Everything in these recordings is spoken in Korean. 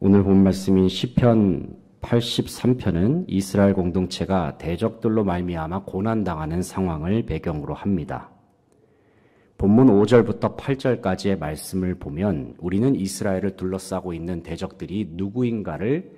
오늘 본 말씀인 시편 83편은 이스라엘 공동체가 대적들로 말미암아 고난당하는 상황을 배경으로 합니다. 본문 5절부터 8절까지의 말씀을 보면 우리는 이스라엘을 둘러싸고 있는 대적들이 누구인가를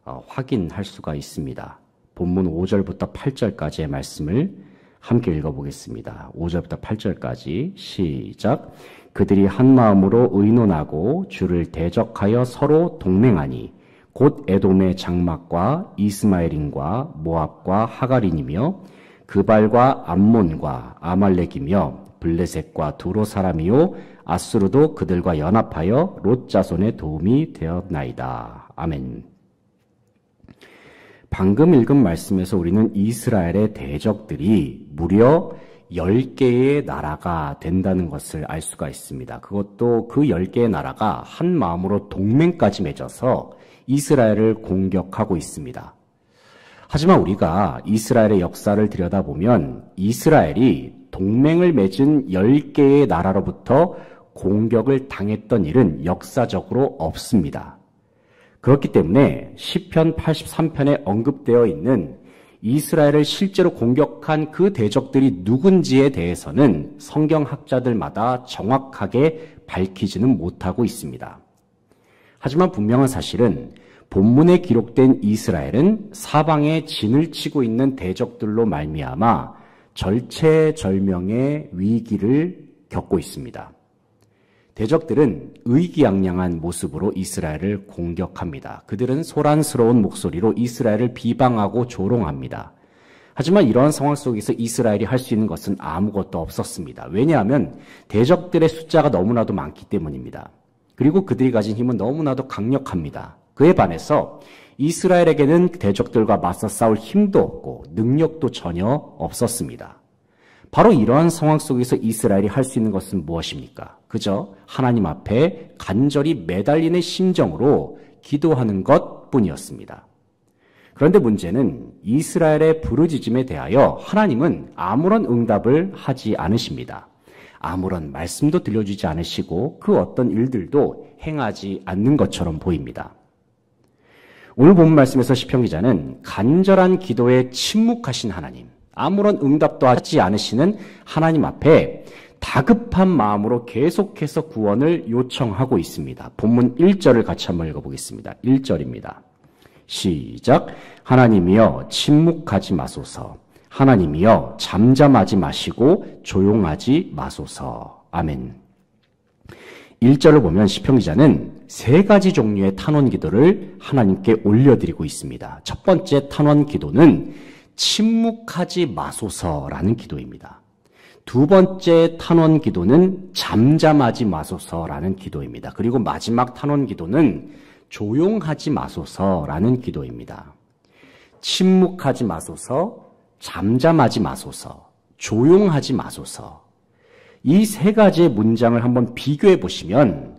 확인할 수가 있습니다. 본문 5절부터 8절까지의 말씀을 함께 읽어보겠습니다. 5절부터 8절까지 시작. 그들이 한 마음으로 의논하고 주를 대적하여 서로 동맹하니 곧 에돔의 장막과 이스마엘인과 모압과 하갈인이며 그발과 암몬과 아말렉이며 블레셋과 두로 사람이요 아수르도 그들과 연합하여 롯 자손의 도움이 되었나이다. 아멘. 방금 읽은 말씀에서 우리는 이스라엘의 대적들이 무려 10개의 나라가 된다는 것을 알 수가 있습니다. 그것도 그 10개의 나라가 한 마음으로 동맹까지 맺어서 이스라엘을 공격하고 있습니다. 하지만 우리가 이스라엘의 역사를 들여다보면 이스라엘이 동맹을 맺은 10개의 나라로부터 공격을 당했던 일은 역사적으로 없습니다. 그렇기 때문에 시편 83편에 언급되어 있는 이스라엘을 실제로 공격한 그 대적들이 누군지에 대해서는 성경학자들마다 정확하게 밝히지는 못하고 있습니다. 하지만 분명한 사실은 본문에 기록된 이스라엘은 사방에 진을 치고 있는 대적들로 말미암아 절체절명의 위기를 겪고 있습니다. 대적들은 의기양양한 모습으로 이스라엘을 공격합니다. 그들은 소란스러운 목소리로 이스라엘을 비방하고 조롱합니다. 하지만 이러한 상황 속에서 이스라엘이 할 수 있는 것은 아무것도 없었습니다. 왜냐하면 대적들의 숫자가 너무나도 많기 때문입니다. 그리고 그들이 가진 힘은 너무나도 강력합니다. 그에 반해서 이스라엘에게는 대적들과 맞서 싸울 힘도 없고 능력도 전혀 없었습니다. 바로 이러한 상황 속에서 이스라엘이 할 수 있는 것은 무엇입니까? 그저 하나님 앞에 간절히 매달리는 심정으로 기도하는 것뿐이었습니다. 그런데 문제는 이스라엘의 부르짖음에 대하여 하나님은 아무런 응답을 하지 않으십니다. 아무런 말씀도 들려주지 않으시고 그 어떤 일들도 행하지 않는 것처럼 보입니다. 오늘 본 말씀에서 시편 기자는 간절한 기도에 침묵하신 하나님, 아무런 응답도 하지 않으시는 하나님 앞에 다급한 마음으로 계속해서 구원을 요청하고 있습니다. 본문 1절을 같이 한번 읽어보겠습니다. 1절입니다. 시작. 하나님이여 침묵하지 마소서. 하나님이여 잠잠하지 마시고 조용하지 마소서. 아멘. 1절을 보면 시편 기자는 세 가지 종류의 탄원 기도를 하나님께 올려드리고 있습니다. 첫 번째 탄원 기도는 침묵하지 마소서라는 기도입니다. 두 번째 탄원 기도는 잠잠하지 마소서라는 기도입니다. 그리고 마지막 탄원 기도는 조용하지 마소서라는 기도입니다. 침묵하지 마소서, 잠잠하지 마소서, 조용하지 마소서. 이 세 가지의 문장을 한번 비교해 보시면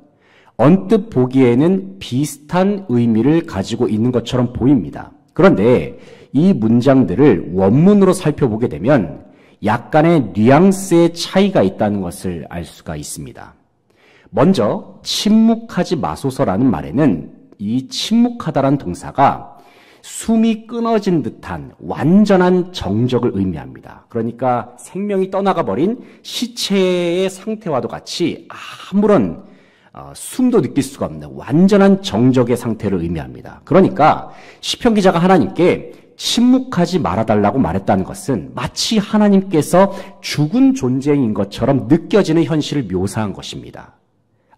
언뜻 보기에는 비슷한 의미를 가지고 있는 것처럼 보입니다. 그런데 이 문장들을 원문으로 살펴보게 되면 약간의 뉘앙스의 차이가 있다는 것을 알 수가 있습니다. 먼저 침묵하지 마소서라는 말에는 이 침묵하다라는 동사가 숨이 끊어진 듯한 완전한 정적을 의미합니다. 그러니까 생명이 떠나가 버린 시체의 상태와도 같이 아무런 숨도 느낄 수가 없는 완전한 정적의 상태를 의미합니다. 그러니까 시편 기자가 하나님께 침묵하지 말아달라고 말했다는 것은 마치 하나님께서 죽은 존재인 것처럼 느껴지는 현실을 묘사한 것입니다.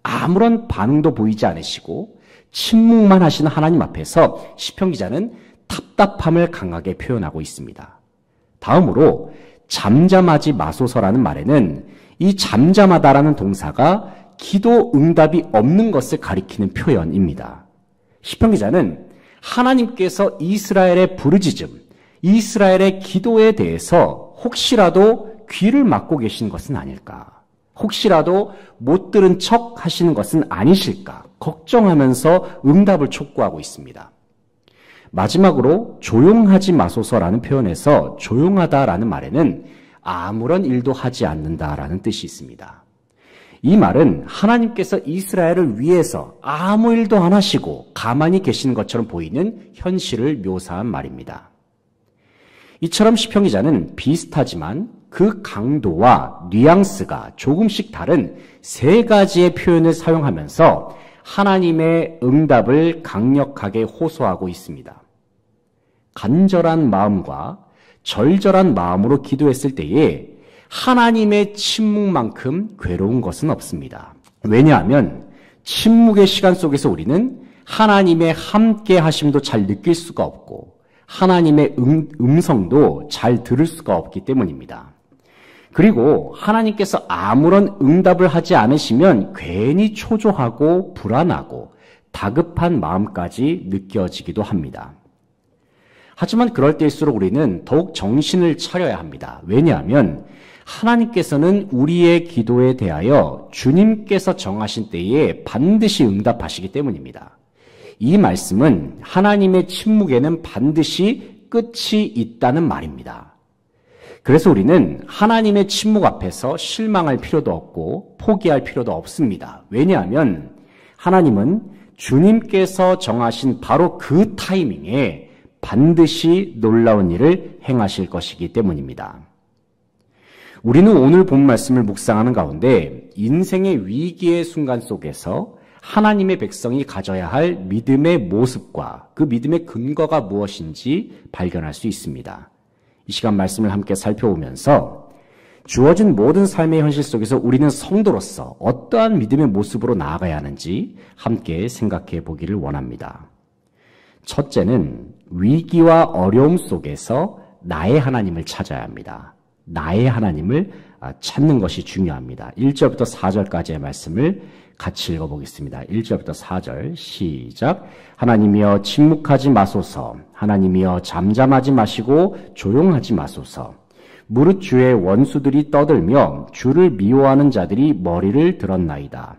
아무런 반응도 보이지 않으시고 침묵만 하시는 하나님 앞에서 시편 기자는 답답함을 강하게 표현하고 있습니다. 다음으로 잠잠하지 마소서라는 말에는 이 잠잠하다라는 동사가 기도 응답이 없는 것을 가리키는 표현입니다. 시편 기자는 하나님께서 이스라엘의 부르짖음, 이스라엘의 기도에 대해서 혹시라도 귀를 막고 계신 것은 아닐까? 혹시라도 못 들은 척 하시는 것은 아니실까? 걱정하면서 응답을 촉구하고 있습니다. 마지막으로 조용하지 마소서라는 표현에서 조용하다라는 말에는 아무런 일도 하지 않는다라는 뜻이 있습니다. 이 말은 하나님께서 이스라엘을 위해서 아무 일도 안 하시고 가만히 계시는 것처럼 보이는 현실을 묘사한 말입니다. 이처럼 시편 기자는 비슷하지만 그 강도와 뉘앙스가 조금씩 다른 세 가지의 표현을 사용하면서 하나님의 응답을 강력하게 호소하고 있습니다. 간절한 마음과 절절한 마음으로 기도했을 때에 하나님의 침묵만큼 괴로운 것은 없습니다. 왜냐하면 침묵의 시간 속에서 우리는 하나님의 함께 하심도 잘 느낄 수가 없고 하나님의 음성도 잘 들을 수가 없기 때문입니다. 그리고 하나님께서 아무런 응답을 하지 않으시면 괜히 초조하고 불안하고 다급한 마음까지 느껴지기도 합니다. 하지만 그럴 때일수록 우리는 더욱 정신을 차려야 합니다. 왜냐하면 하나님께서는 우리의 기도에 대하여 주님께서 정하신 때에 반드시 응답하시기 때문입니다. 이 말씀은 하나님의 침묵에는 반드시 끝이 있다는 말입니다. 그래서 우리는 하나님의 침묵 앞에서 실망할 필요도 없고 포기할 필요도 없습니다. 왜냐하면 하나님은 주님께서 정하신 바로 그 타이밍에 반드시 놀라운 일을 행하실 것이기 때문입니다. 우리는 오늘 본 말씀을 묵상하는 가운데 인생의 위기의 순간 속에서 하나님의 백성이 가져야 할 믿음의 모습과 그 믿음의 근거가 무엇인지 발견할 수 있습니다. 이 시간 말씀을 함께 살펴보면서 주어진 모든 삶의 현실 속에서 우리는 성도로서 어떠한 믿음의 모습으로 나아가야 하는지 함께 생각해 보기를 원합니다. 첫째는 위기와 어려움 속에서 나의 하나님을 찾아야 합니다. 나의 하나님을 찾는 것이 중요합니다. 1절부터 4절까지의 말씀을 같이 읽어보겠습니다. 1절부터 4절 시작. 하나님이여 침묵하지 마소서. 하나님이여 잠잠하지 마시고 조용하지 마소서. 무릇 주의 원수들이 떠들며 주를 미워하는 자들이 머리를 들었나이다.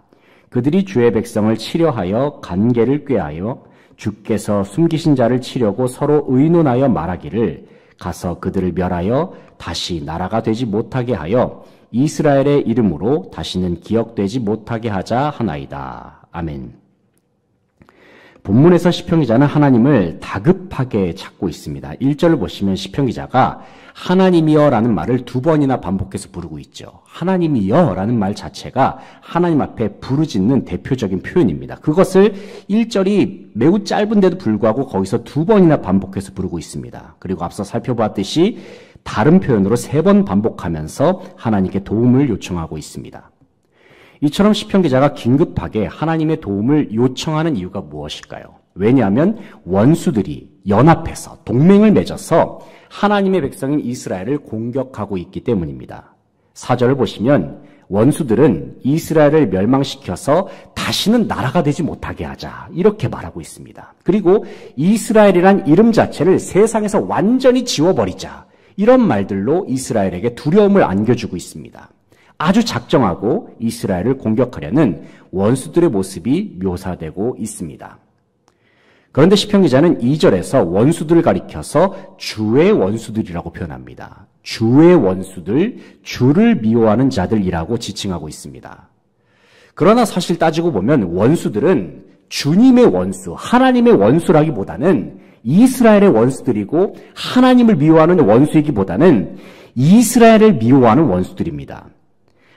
그들이 주의 백성을 치려하여 간계를 꾀하여 주께서 숨기신 자를 치려고 서로 의논하여 말하기를 가서 그들을 멸하여 다시 나라가 되지 못하게 하여 이스라엘의 이름으로 다시는 기억되지 못하게 하자 하나이다. 아멘. 본문에서 시편 기자는 하나님을 다급하게 찾고 있습니다. 1절을 보시면 시편 기자가 하나님이여 라는 말을 두 번이나 반복해서 부르고 있죠. 하나님이여 라는 말 자체가 하나님 앞에 부르짖는 대표적인 표현입니다. 그것을 1절이 매우 짧은데도 불구하고 거기서 두 번이나 반복해서 부르고 있습니다. 그리고 앞서 살펴보았듯이 다른 표현으로 세 번 반복하면서 하나님께 도움을 요청하고 있습니다. 이처럼 시편 기자가 긴급하게 하나님의 도움을 요청하는 이유가 무엇일까요? 왜냐하면 원수들이 연합해서 동맹을 맺어서 하나님의 백성인 이스라엘을 공격하고 있기 때문입니다. 4절을 보시면 원수들은 이스라엘을 멸망시켜서 다시는 나라가 되지 못하게 하자 이렇게 말하고 있습니다. 그리고 이스라엘이란 이름 자체를 세상에서 완전히 지워버리자 이런 말들로 이스라엘에게 두려움을 안겨주고 있습니다. 아주 작정하고 이스라엘을 공격하려는 원수들의 모습이 묘사되고 있습니다. 그런데 시편 기자는 2절에서 원수들을 가리켜서 주의 원수들이라고 표현합니다. 주의 원수들, 주를 미워하는 자들이라고 지칭하고 있습니다. 그러나 사실 따지고 보면 원수들은 주님의 원수, 하나님의 원수라기보다는 이스라엘의 원수들이고 하나님을 미워하는 원수이기보다는 이스라엘을 미워하는 원수들입니다.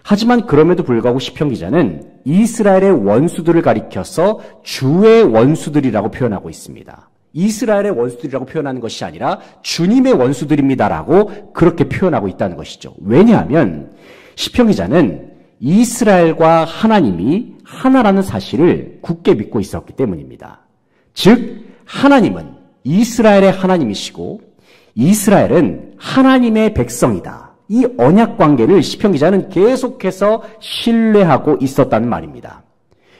하지만 그럼에도 불구하고 시편 기자는 이스라엘의 원수들을 가리켜서 주의 원수들이라고 표현하고 있습니다. 이스라엘의 원수들이라고 표현하는 것이 아니라 주님의 원수들입니다라고 그렇게 표현하고 있다는 것이죠. 왜냐하면 시편 기자는 이스라엘과 하나님이 하나라는 사실을 굳게 믿고 있었기 때문입니다. 즉 하나님은 이스라엘의 하나님이시고 이스라엘은 하나님의 백성이다. 이 언약 관계를 시편 기자는 계속해서 신뢰하고 있었다는 말입니다.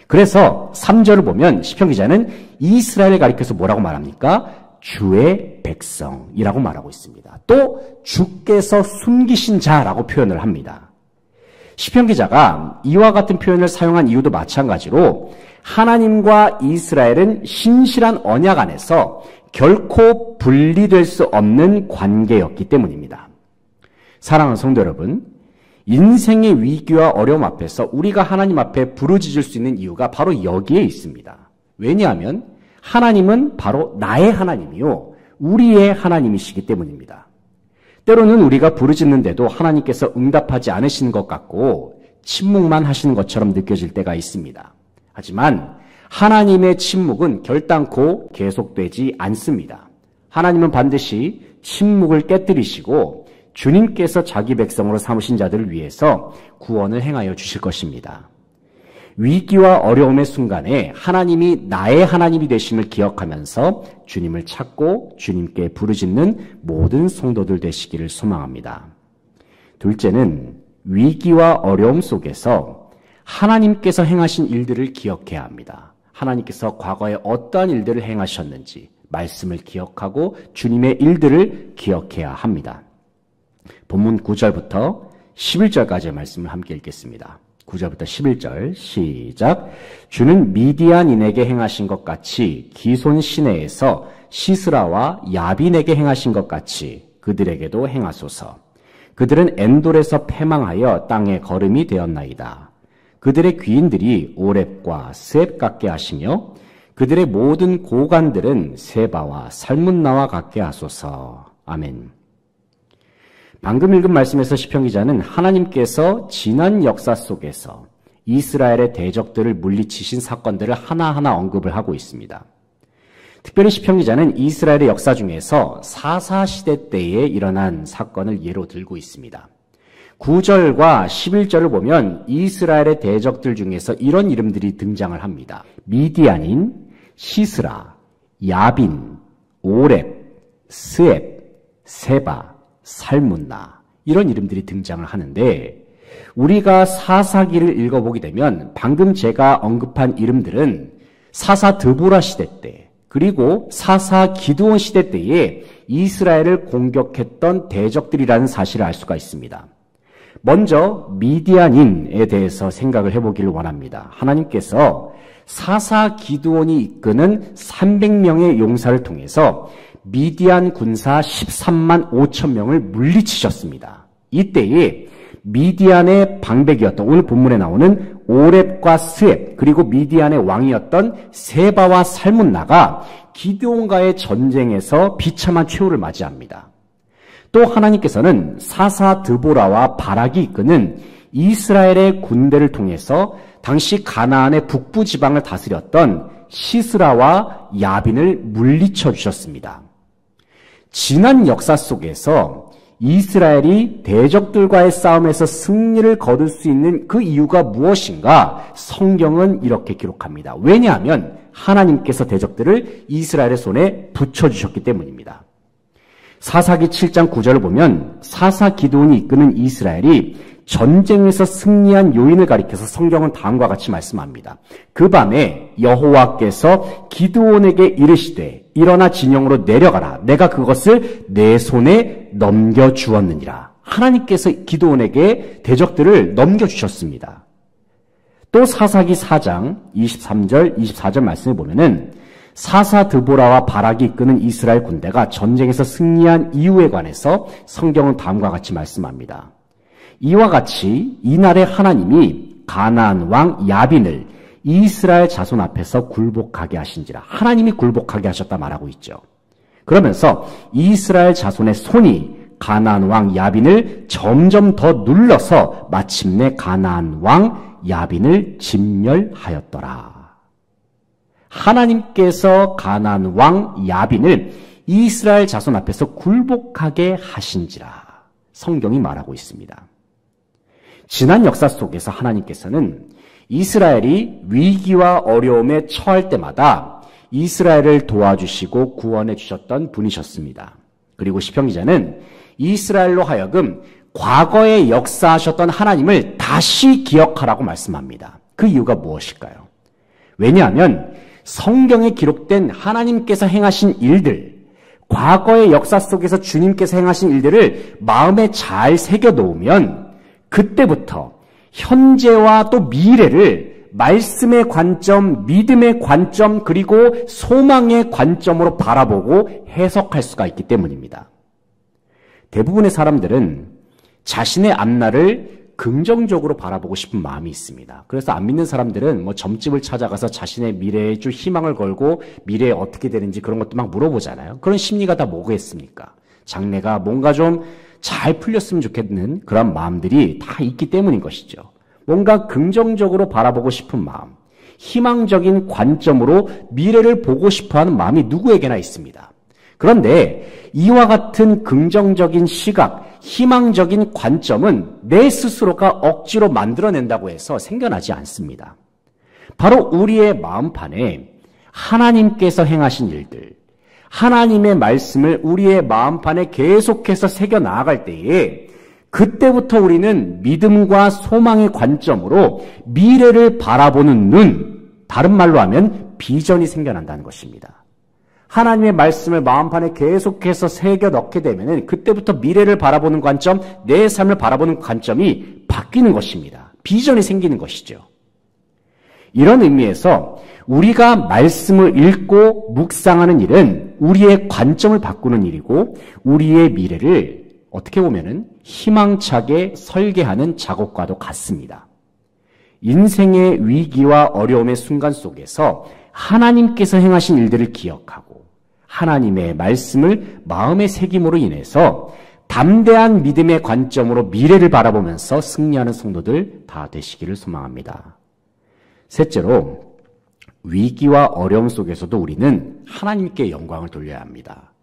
그래서 3절을 보면 시편 기자는 이스라엘을 가리켜서 뭐라고 말합니까? 주의 백성이라고 말하고 있습니다. 또 주께서 숨기신 자라고 표현을 합니다. 시편 기자가 이와 같은 표현을 사용한 이유도 마찬가지로 하나님과 이스라엘은 신실한 언약 안에서 결코 분리될 수 없는 관계였기 때문입니다. 사랑하는 성도 여러분, 인생의 위기와 어려움 앞에서 우리가 하나님 앞에 부르짖을 수 있는 이유가 바로 여기에 있습니다. 왜냐하면 하나님은 바로 나의 하나님이요, 우리의 하나님이시기 때문입니다. 때로는 우리가 부르짖는데도 하나님께서 응답하지 않으시는 것 같고 침묵만 하시는 것처럼 느껴질 때가 있습니다. 하지만 하나님의 침묵은 결단코 계속되지 않습니다. 하나님은 반드시 침묵을 깨뜨리시고 주님께서 자기 백성으로 삼으신 자들을 위해서 구원을 행하여 주실 것입니다. 위기와 어려움의 순간에 하나님이 나의 하나님이 되심을 기억하면서 주님을 찾고 주님께 부르짖는 모든 성도들 되시기를 소망합니다. 둘째는 위기와 어려움 속에서 하나님께서 행하신 일들을 기억해야 합니다. 하나님께서 과거에 어떠한 일들을 행하셨는지 말씀을 기억하고 주님의 일들을 기억해야 합니다. 본문 9절부터 11절까지의 말씀을 함께 읽겠습니다. 9절부터 11절 시작. 주는 미디안인에게 행하신 것 같이 기손 시내에서 시스라와 야빈에게 행하신 것 같이 그들에게도 행하소서. 그들은 엔돌에서 패망하여 땅에 거름이 되었나이다. 그들의 귀인들이 오렙과 스앱 같게 하시며 그들의 모든 고관들은 세바와 살문나와 같게 하소서. 아멘. 방금 읽은 말씀에서 시편 기자는 하나님께서 지난 역사 속에서 이스라엘의 대적들을 물리치신 사건들을 하나하나 언급을 하고 있습니다. 특별히 시편 기자는 이스라엘의 역사 중에서 사사시대 때에 일어난 사건을 예로 들고 있습니다. 9절과 11절을 보면 이스라엘의 대적들 중에서 이런 이름들이 등장을 합니다. 미디안인, 시스라, 야빈, 오렙, 스앱, 세바, 살문나, 이런 이름들이 등장을 하는데 우리가 사사기를 읽어보게 되면 방금 제가 언급한 이름들은 사사 드보라 시대 때 그리고 사사 기드온 시대 때에 이스라엘을 공격했던 대적들이라는 사실을 알 수가 있습니다. 먼저 미디안인에 대해서 생각을 해보기를 원합니다. 하나님께서 사사 기드온이 이끄는 300명의 용사를 통해서 미디안 군사 13만 5천 명을 물리치셨습니다. 이때에 미디안의 방백이었던 오늘 본문에 나오는 오렙과 스앱 그리고 미디안의 왕이었던 세바와 살문나가 기드온과의 전쟁에서 비참한 최후를 맞이합니다. 또 하나님께서는 사사 드보라와 바락이 이끄는 이스라엘의 군대를 통해서 당시 가나안의 북부 지방을 다스렸던 시스라와 야빈을 물리쳐 주셨습니다. 지난 역사 속에서 이스라엘이 대적들과의 싸움에서 승리를 거둘 수 있는 그 이유가 무엇인가 성경은 이렇게 기록합니다. 왜냐하면 하나님께서 대적들을 이스라엘의 손에 붙여주셨기 때문입니다. 사사기 7장 9절을 보면 사사 기드온이 이끄는 이스라엘이 전쟁에서 승리한 요인을 가리켜서 성경은 다음과 같이 말씀합니다. 그 밤에 여호와께서 기드온에게 이르시되 일어나 진영으로 내려가라. 내가 그것을 내 손에 넘겨주었느니라. 하나님께서 기드온에게 대적들을 넘겨주셨습니다. 또 사사기 4장 23절 24절 말씀을 보면은 사사 드보라와 바락이 이끄는 이스라엘 군대가 전쟁에서 승리한 이유에 관해서 성경은 다음과 같이 말씀합니다. 이와 같이 이날에 하나님이 가나안 왕 야빈을 이스라엘 자손 앞에서 굴복하게 하신지라. 하나님이 굴복하게 하셨다 말하고 있죠. 그러면서 이스라엘 자손의 손이 가나안 왕 야빈을 점점 더 눌러서 마침내 가나안 왕 야빈을 진멸하였더라. 하나님께서 가나안 왕 야빈을 이스라엘 자손 앞에서 굴복하게 하신지라. 성경이 말하고 있습니다. 지난 역사 속에서 하나님께서는 이스라엘이 위기와 어려움에 처할 때마다 이스라엘을 도와주시고 구원해 주셨던 분이셨습니다. 그리고 시편 기자는 이스라엘로 하여금 과거에 역사하셨던 하나님을 다시 기억하라고 말씀합니다. 그 이유가 무엇일까요? 왜냐하면 성경에 기록된 하나님께서 행하신 일들, 과거의 역사 속에서 주님께서 행하신 일들을 마음에 잘 새겨놓으면 그때부터 현재와 또 미래를 말씀의 관점, 믿음의 관점, 그리고 소망의 관점으로 바라보고 해석할 수가 있기 때문입니다. 대부분의 사람들은 자신의 앞날을 긍정적으로 바라보고 싶은 마음이 있습니다. 그래서 안 믿는 사람들은 뭐 점집을 찾아가서 자신의 미래에 줄 희망을 걸고 미래에 어떻게 되는지 그런 것도 막 물어보잖아요. 그런 심리가 다 뭐겠습니까? 장래가 뭔가 좀 잘 풀렸으면 좋겠는 그런 마음들이 다 있기 때문인 것이죠. 뭔가 긍정적으로 바라보고 싶은 마음, 희망적인 관점으로 미래를 보고 싶어하는 마음이 누구에게나 있습니다. 그런데 이와 같은 긍정적인 시각, 희망적인 관점은 내 스스로가 억지로 만들어낸다고 해서 생겨나지 않습니다. 바로 우리의 마음판에 하나님께서 행하신 일들, 하나님의 말씀을 우리의 마음판에 계속해서 새겨 나아갈 때에 그때부터 우리는 믿음과 소망의 관점으로 미래를 바라보는 눈, 다른 말로 하면 비전이 생겨난다는 것입니다. 하나님의 말씀을 마음판에 계속해서 새겨 넣게 되면 그때부터 미래를 바라보는 관점, 내 삶을 바라보는 관점이 바뀌는 것입니다. 비전이 생기는 것이죠. 이런 의미에서 우리가 말씀을 읽고 묵상하는 일은 우리의 관점을 바꾸는 일이고 우리의 미래를 어떻게 보면은 희망차게 설계하는 작업과도 같습니다. 인생의 위기와 어려움의 순간 속에서 하나님께서 행하신 일들을 기억하고 하나님의 말씀을 마음에 새김으로 인해서 담대한 믿음의 관점으로 미래를 바라보면서 승리하는 성도들 다 되시기를 소망합니다. 셋째로, 위기와 어려움 속에서도 우리는 하나님께 영광을 돌려야 합니다.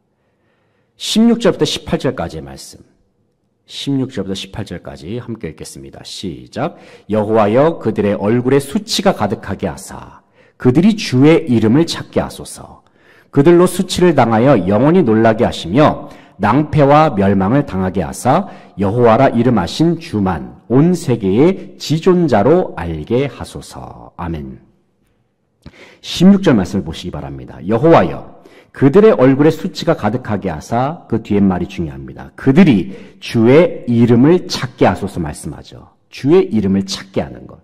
16절부터 18절까지의 말씀. 16절부터 18절까지 함께 읽겠습니다. 시작. 여호와여 그들의 얼굴에 수치가 가득하게 하사 그들이 주의 이름을 찾게 하소서. 그들로 수치를 당하여 영원히 놀라게 하시며 낭패와 멸망을 당하게 하사 여호와라 이름하신 주만 온 세계의 지존자로 알게 하소서. 아멘. 16절 말씀을 보시기 바랍니다. 여호와여 그들의 얼굴에 수치가 가득하게 하사, 그 뒤에 말이 중요합니다. 그들이 주의 이름을 찾게 하소서 말씀하죠. 주의 이름을 찾게 하는 것.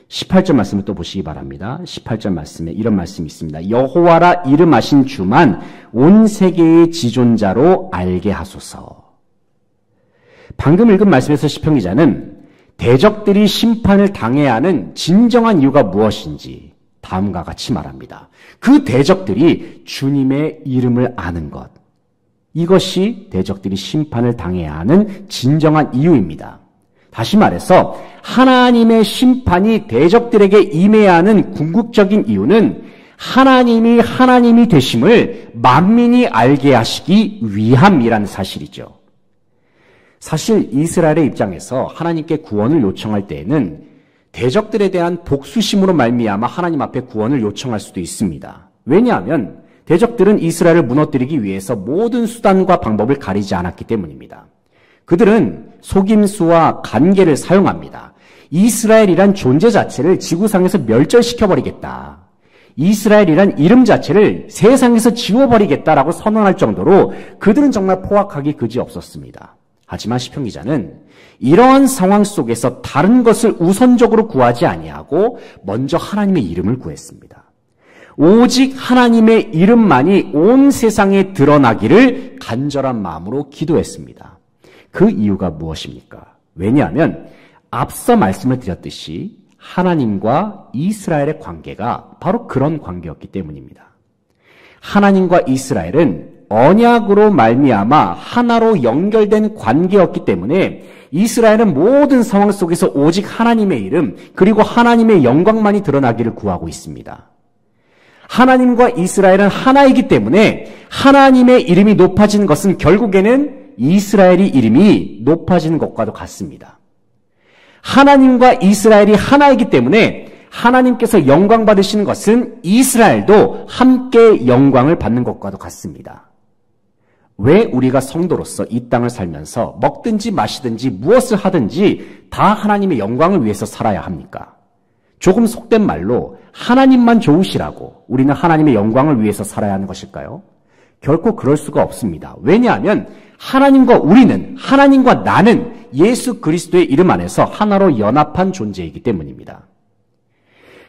18절 말씀을 또 보시기 바랍니다. 18절 말씀에 이런 말씀이 있습니다. 여호와라 이름하신 주만 온 세계의 지존자로 알게 하소서. 방금 읽은 말씀에서 시편 기자는 대적들이 심판을 당해야 하는 진정한 이유가 무엇인지 다음과 같이 말합니다. 그 대적들이 주님의 이름을 아는 것. 이것이 대적들이 심판을 당해야 하는 진정한 이유입니다. 다시 말해서 하나님의 심판이 대적들에게 임해야 하는 궁극적인 이유는 하나님이 되심을 만민이 알게 하시기 위함이라는 사실이죠. 사실 이스라엘의 입장에서 하나님께 구원을 요청할 때에는 대적들에 대한 복수심으로 말미암아 하나님 앞에 구원을 요청할 수도 있습니다. 왜냐하면 대적들은 이스라엘을 무너뜨리기 위해서 모든 수단과 방법을 가리지 않았기 때문입니다. 그들은 속임수와 간계를 사용합니다. 이스라엘이란 존재 자체를 지구상에서 멸절시켜버리겠다. 이스라엘이란 이름 자체를 세상에서 지워버리겠다라고 선언할 정도로 그들은 정말 포악하기 그지없었습니다. 하지만 시편 기자는 이러한 상황 속에서 다른 것을 우선적으로 구하지 아니하고 먼저 하나님의 이름을 구했습니다. 오직 하나님의 이름만이 온 세상에 드러나기를 간절한 마음으로 기도했습니다. 그 이유가 무엇입니까? 왜냐하면 앞서 말씀을 드렸듯이 하나님과 이스라엘의 관계가 바로 그런 관계였기 때문입니다. 하나님과 이스라엘은 언약으로 말미암아 하나로 연결된 관계였기 때문에 이스라엘은 모든 상황 속에서 오직 하나님의 이름 그리고 하나님의 영광만이 드러나기를 구하고 있습니다. 하나님과 이스라엘은 하나이기 때문에 하나님의 이름이 높아지는 것은 결국에는 이스라엘의 이름이 높아지는 것과도 같습니다. 하나님과 이스라엘이 하나이기 때문에 하나님께서 영광 받으시는 것은 이스라엘도 함께 영광을 받는 것과도 같습니다. 왜 우리가 성도로서 이 땅을 살면서 먹든지 마시든지 무엇을 하든지 다 하나님의 영광을 위해서 살아야 합니까? 조금 속된 말로 하나님만 좋으시라고 우리는 하나님의 영광을 위해서 살아야 하는 것일까요? 결코 그럴 수가 없습니다. 왜냐하면 하나님과 나는 예수 그리스도의 이름 안에서 하나로 연합한 존재이기 때문입니다.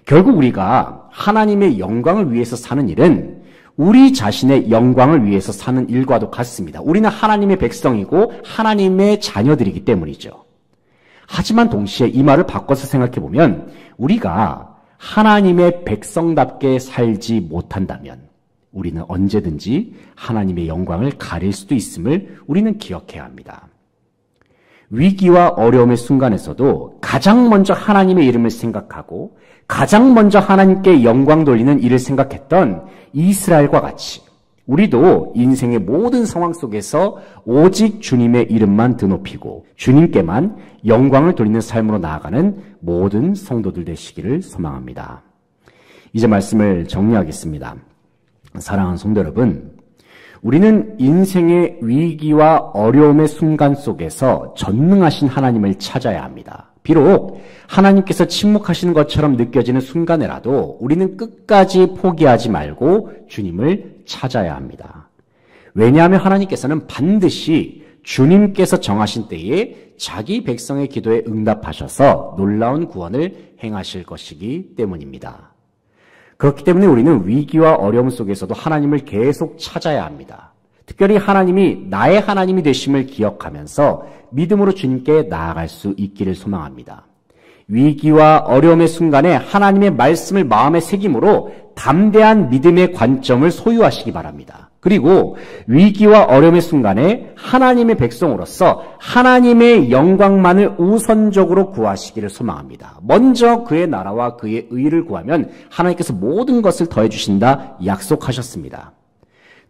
결국 우리가 하나님의 영광을 위해서 사는 일은 우리 자신의 영광을 위해서 사는 일과도 같습니다. 우리는 하나님의 백성이고 하나님의 자녀들이기 때문이죠. 하지만 동시에 이 말을 바꿔서 생각해 보면 우리가 하나님의 백성답게 살지 못한다면 우리는 언제든지 하나님의 영광을 가릴 수도 있음을 우리는 기억해야 합니다. 위기와 어려움의 순간에서도 가장 먼저 하나님의 이름을 생각하고 가장 먼저 하나님께 영광 돌리는 일을 생각했던 이스라엘과 같이 우리도 인생의 모든 상황 속에서 오직 주님의 이름만 드높이고 주님께만 영광을 돌리는 삶으로 나아가는 모든 성도들 되시기를 소망합니다. 이제 말씀을 정리하겠습니다. 사랑하는 성도 여러분, 우리는 인생의 위기와 어려움의 순간 속에서 전능하신 하나님을 찾아야 합니다. 비록 하나님께서 침묵하시는 것처럼 느껴지는 순간에라도 우리는 끝까지 포기하지 말고 주님을 찾아야 합니다. 왜냐하면 하나님께서는 반드시 주님께서 정하신 때에 자기 백성의 기도에 응답하셔서 놀라운 구원을 행하실 것이기 때문입니다. 그렇기 때문에 우리는 위기와 어려움 속에서도 하나님을 계속 찾아야 합니다. 특별히 하나님이 나의 하나님이 되심을 기억하면서 믿음으로 주님께 나아갈 수 있기를 소망합니다. 위기와 어려움의 순간에 하나님의 말씀을 마음에 새김으로 담대한 믿음의 관점을 소유하시기 바랍니다. 그리고 위기와 어려움의 순간에 하나님의 백성으로서 하나님의 영광만을 우선적으로 구하시기를 소망합니다. 먼저 그의 나라와 그의 의를 구하면 하나님께서 모든 것을 더해주신다 약속하셨습니다.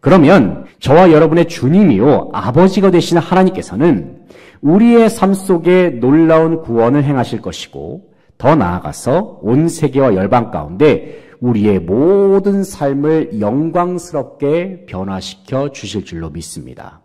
그러면 저와 여러분의 주님이요 아버지가 되시는 하나님께서는 우리의 삶 속에 놀라운 구원을 행하실 것이고 더 나아가서 온 세계와 열방 가운데 우리의 모든 삶을 영광스럽게 변화시켜 주실 줄로 믿습니다.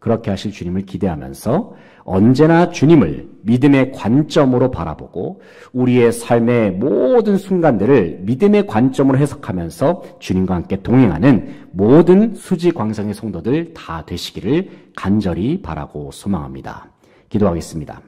그렇게 하실 주님을 기대하면서 언제나 주님을 믿음의 관점으로 바라보고 우리의 삶의 모든 순간들을 믿음의 관점으로 해석하면서 주님과 함께 동행하는 모든 수지광성의 성도들 다 되시기를 간절히 바라고 소망합니다. 기도하겠습니다.